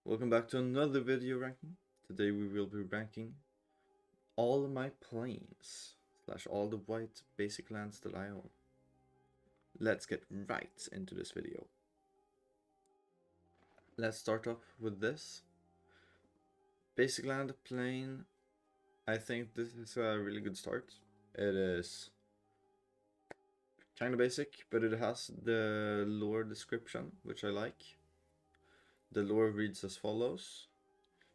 Welcome back to another video ranking. Today we will be ranking all my planes / all the white basic lands that I own. Let's get right into this video. Let's start off with this. Basic land plane. I think this is a really good start. It is kind of basic, but it has the lore description, which I like. The lore reads as follows.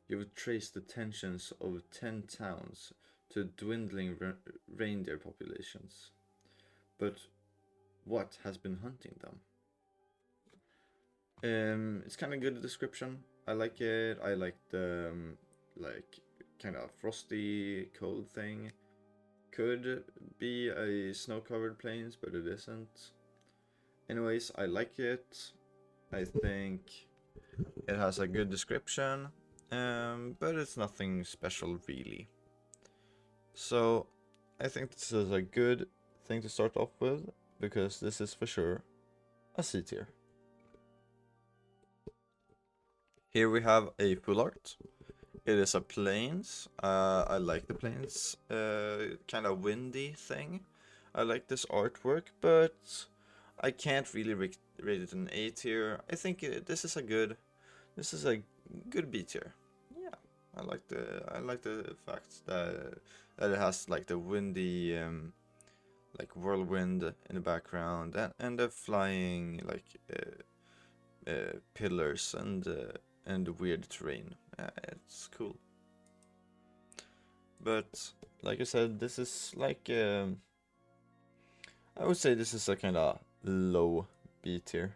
You would trace the tensions of 10 towns to dwindling reindeer populations. But what has been hunting them? It's kind of good description. I like it. I like the like kind of frosty cold thing. Could be a snow-covered plains, but it isn't. Anyways, I like it. I think it has a good description. But it's nothing special really. So I think this is a good thing to start off with, because this is for sure a C tier. Here we have a full art. It is a plains. I like the plains kind of windy thing. I like this artwork, but I can't really rate it an A tier. I think this is a good B tier. Yeah, I like the fact that it has like the windy like whirlwind in the background and the flying like pillars and weird terrain. It's cool. But like I said, this is like I would say this is a kind of low B tier.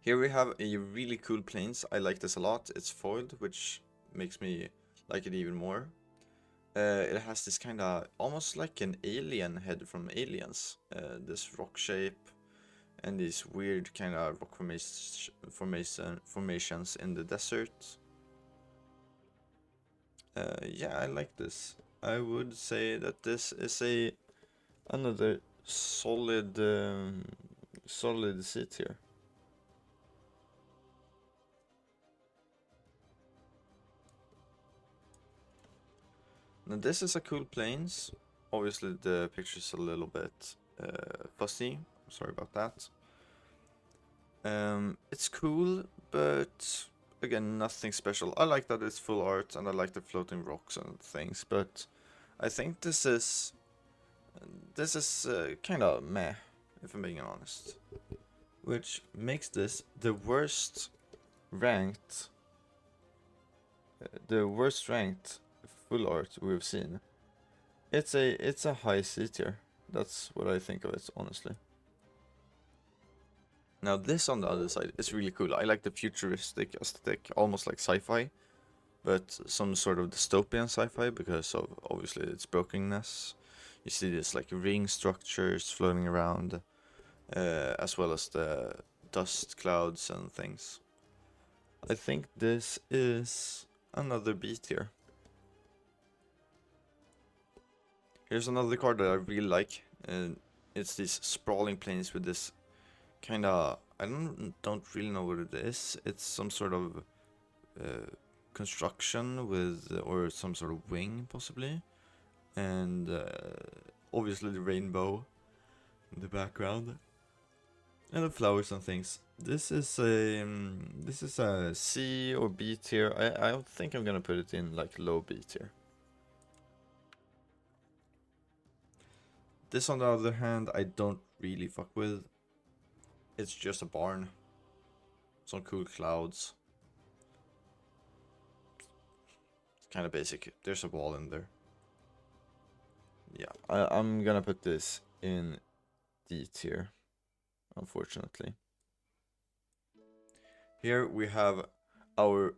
Here we have a really cool plains. I like this a lot. It's foiled, which makes me like it even more. It has this kind of almost like an alien head from Aliens. This rock shape and these weird kind of rock formations in the desert. Yeah, I like this. I would say that this is another solid C tier. Now this is a cool plains. Obviously the picture's a little bit fussy. Sorry about that. It's cool, but again, nothing special. I like that it's full art, and I like the floating rocks and things, but I think this is kind of meh, if I'm being honest. Which makes this the worst ranked full art we've seen. It's a high C tier. That's what I think of it, honestly. Now this on the other side is really cool. I like the futuristic aesthetic, almost like sci-fi, but some sort of dystopian sci-fi because of obviously its brokenness. You see this like ring structures floating around, as well as the dust clouds and things. I think this is another B tier. Here's another card that I really like, and it's these sprawling plains with this kind of, I don't really know what it is. It's some sort of construction with, or some sort of wing possibly, and obviously the rainbow in the background, and the flowers and things. This is a C or B tier. I don't think I'm gonna put it in like low B tier. This on the other hand, I don't really fuck with. It's just a barn. Some cool clouds. It's kind of basic. There's a wall in there. Yeah, I'm gonna put this in D tier, unfortunately. Here we have our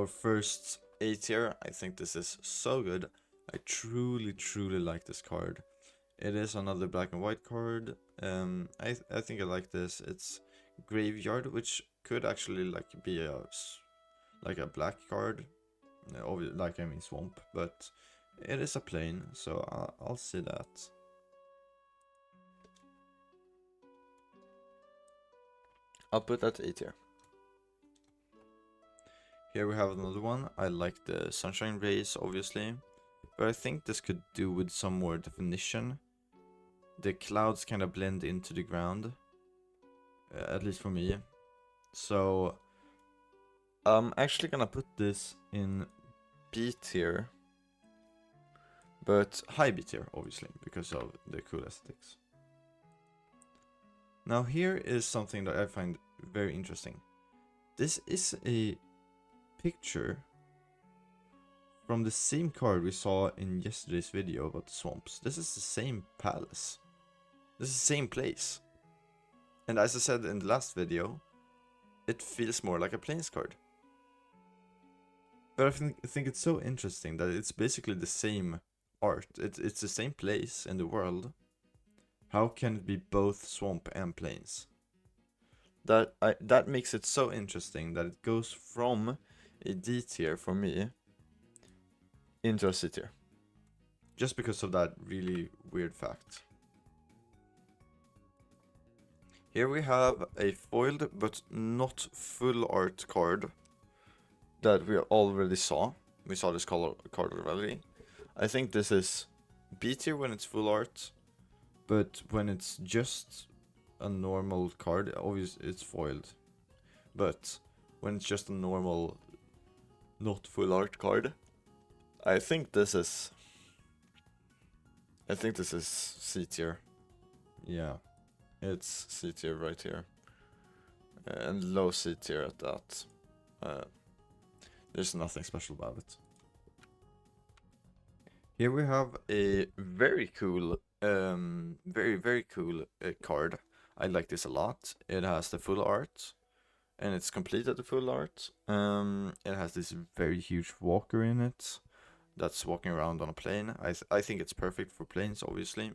first A tier. I think this is so good. I truly like this card. It is another black and white card. I think I like this. It's graveyard, which could actually like be a black card, like I mean swamp, but it is a plain, so I'll see that. I'll put that A tier. Here we have another one. I like the sunshine rays, obviously, but I think this could do with some more definition. The clouds kind of blend into the ground, at least for me. So I'm actually gonna put this in B tier, but high B tier, obviously, because of the cool aesthetics. Now here is something that I find very interesting. This is a picture from the same card we saw in yesterday's video about the swamps. This is the same palace. This is the same place. And as I said in the last video, it feels more like a Plains card. But I think it's so interesting that it's basically the same art. It's the same place in the world. How can it be both swamp and Plains? That makes it so interesting that it goes from a D tier for me into a C tier. Just because of that really weird fact. Here we have a foiled but not full art card that we already saw. We saw this card already. I think this is B tier when it's full art, but when it's just a normal card, obviously it's foiled. But when it's just a normal, not full art card, I think this is C tier. Yeah, it's C tier right here, and low C tier at that. There's nothing special about it. Here we have a very cool, very cool card. I like this a lot. It has the full art, and it's completed the full art. It has this very huge walker in it that's walking around on a plane. I think it's perfect for planes, obviously.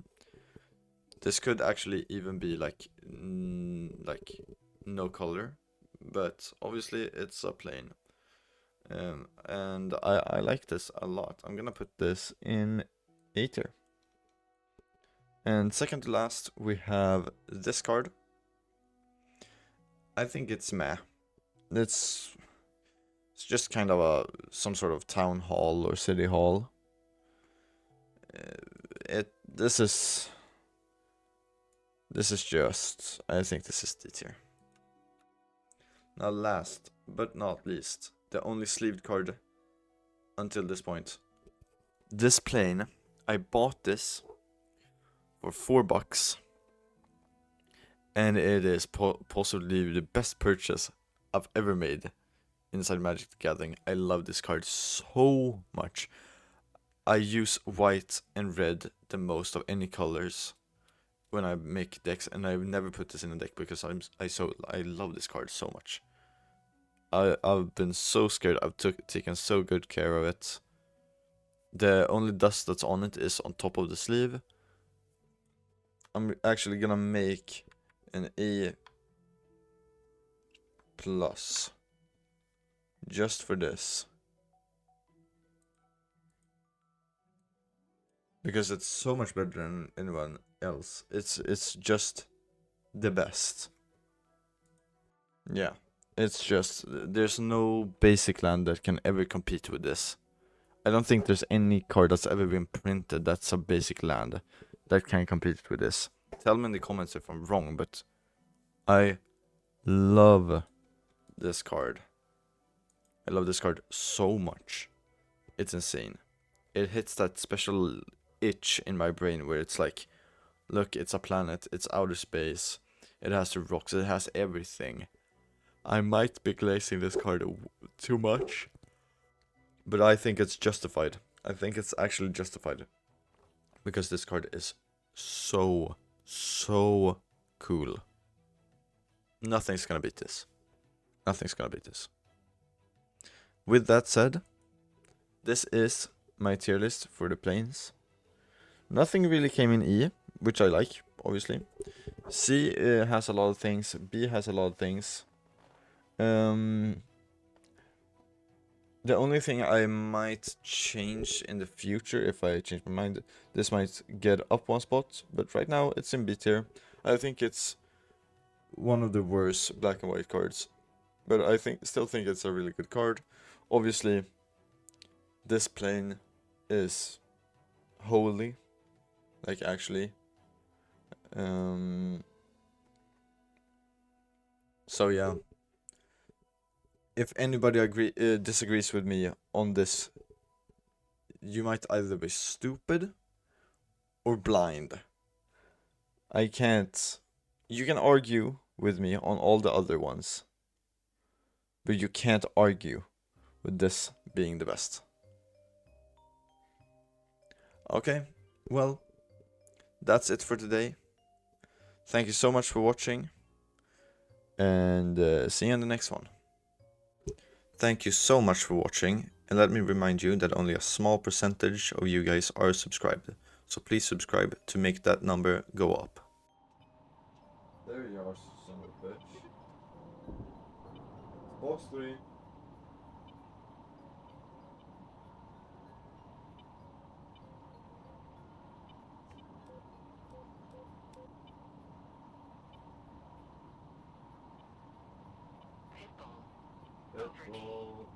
This could actually even be like no color, but obviously it's a plane. And I like this a lot. I'm gonna put this in A tier. And second to last, we have this card. I think it's meh. It's just kind of some sort of town hall or city hall. This is just, I think this is D tier. Now last but not least, the only sleeved card until this point. This plane, I bought this for $4, and it is possibly the best purchase I've ever made inside Magic the Gathering. I love this card so much. I use white and red the most of any colors when I make decks, and I've never put this in a deck because I love this card so much. I've been so scared. I've taken so good care of it. The only dust that's on it is on top of the sleeve. I'm actually gonna make an A+ just for this, because it's so much better than anyone else. It's just the best. Yeah. It's just, there's no basic land that can ever compete with this. I don't think there's any card that's ever been printed that's a basic land that can compete with this. Tell me in the comments if I'm wrong, but I love this card. I love this card so much. It's insane. It hits that special itch in my brain where it's like, look, it's a planet, it's outer space, it has the rocks, it has everything. I might be glazing this card too much, but I think it's justified. I think it's actually justified, because this card is so cool. Nothing's gonna beat this. Nothing's gonna beat this. With that said, this is my tier list for the planes. Nothing really came in E, which I like, obviously. C has a lot of things, B has a lot of things. The only thing I might change in the future, if I change my mind, this might get up one spot, but right now it's in B tier. I think it's one of the worst black and white cards but I still think it's a really good card. Obviously, this plane is holy, like actually. So yeah, if anybody disagrees with me on this, you might either be stupid or blind. I can't. You can argue with me on all the other ones, but you can't argue with this being the best. Okay, well, that's it for today. Thank you so much for watching, and see you in the next one. Thank you so much for watching, and let me remind you that only a small percentage of you guys are subscribed, so please subscribe to make that number go up. There you are, son of a bitch. Box 3. Pitbull.